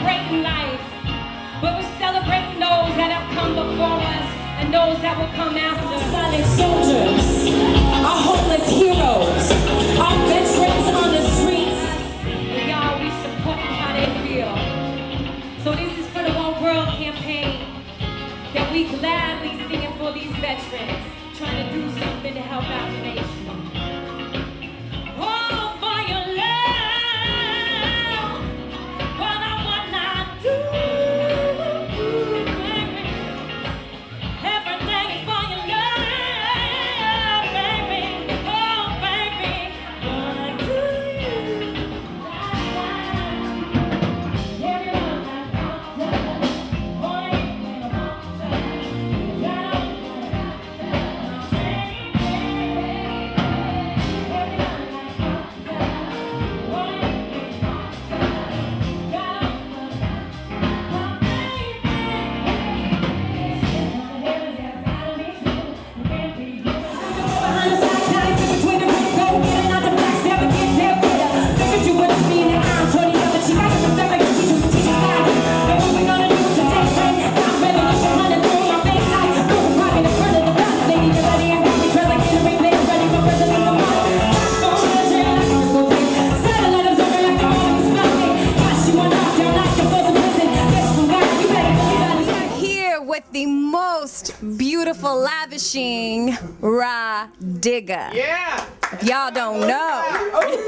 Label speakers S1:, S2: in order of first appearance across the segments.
S1: celebrating life, but we're celebrating those that have come before us and those that will come after. Silent soldiers, our homeless heroes, our veterans on the streets. And y'all, we support them how they feel. So this is for the One World campaign that we gladly singing for these veterans, trying to do something to help out the nation. The most beautiful, lavishing Rah Digga.
S2: Yeah.
S1: Y'all don't know.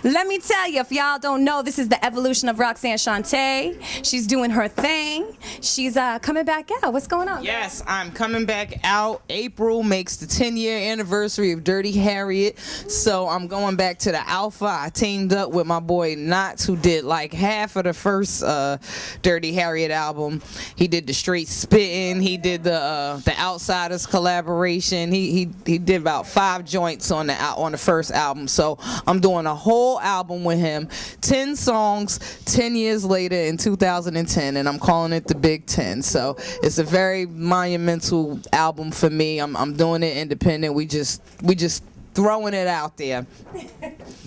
S1: Let me tell you, if y'all don't know, this is the evolution of Roxanne Shante. She's doing her thing. She's coming back out. What's going on?
S2: Yes, I'm coming back out. April makes the 10-year anniversary of Dirty Harriet. So I'm going back to the Alpha. I teamed up with my boy Knots, who did like half of the first Dirty Harriet album. He did the Straight Spittin'. He did the Outsiders collaboration. He did about 5 joints on the first album. So I'm doing a whole album with him, 10 songs, 10 years later in 2010, and I'm calling it the Big 10. So it's a very monumental album for me. I'm doing it independent. We just throwing it out there.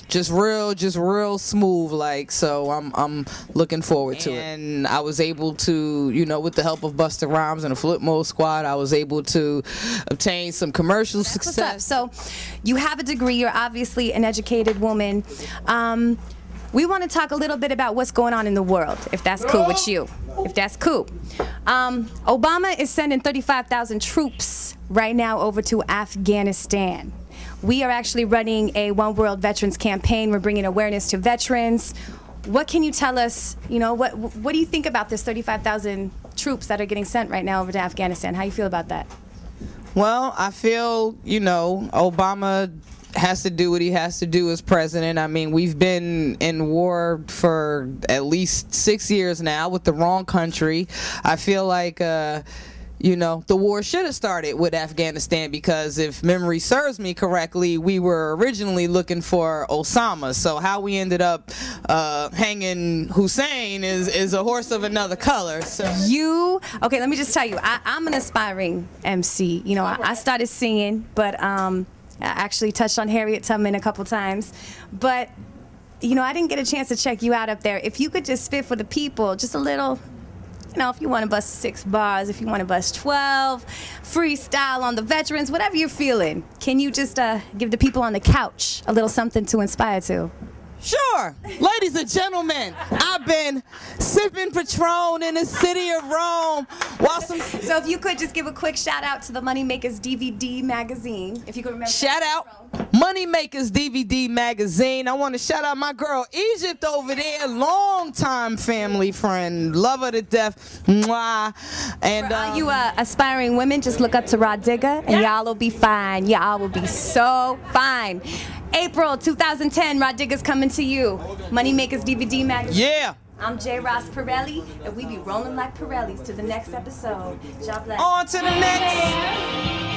S2: Just real smooth, like. So I'm looking forward to it. And I was able to, you know, with the help of Busta Rhymes and the Flip Mode Squad, I was able to obtain some commercial success.
S1: So you have a degree. You're obviously an educated woman. We want to talk a little bit about what's going on in the world, if that's cool with you. If that's cool. Obama is sending 35,000 troops right now over to Afghanistan. We are actually running a One World Veterans campaign. We're bringing awareness to veterans. What can you tell us, you know, what do you think about this 35,000 troops that are getting sent right now over to Afghanistan? How do you feel about that?
S2: Well, I feel, you know, Obama has to do what he has to do as president. I mean, we've been in war for at least 6 years now with the wrong country. I feel like you know, the war should have started with Afghanistan, because if memory serves me correctly, we were originally looking for Osama. So how we ended up hanging Hussein is a horse of another color. So
S1: okay, let me just tell you, I'm an aspiring MC. You know, I started singing, but I actually touched on Harriet Tubman a couple times. But, you know, I didn't get a chance to check you out up there. If you could just spit for the people, just a little, you know, if you want to bust 6 bars, if you want to bust 12, freestyle on the veterans, whatever you're feeling. Can you just give the people on the couch a little something to inspire to?
S2: Sure. Ladies and gentlemen, I've been sipping Patron in the city of Rome.
S1: So if you could just give a quick shout out to the Moneymakers DVD magazine, if you could remember.
S2: Shout out Moneymakers DVD magazine. I want to shout out my girl Egypt over there, longtime family friend, love her to death. Mwah. And
S1: for all you aspiring women, just look up to Rah Digga, and y'all will be fine. Y'all will be so fine. April 2010, Rah Digga's coming to you. Moneymakers DVD magazine.
S2: Yeah.
S1: I'm J. Ross Pirelli, and we be rolling like Pirellis to the next episode. God bless.
S2: On to the next.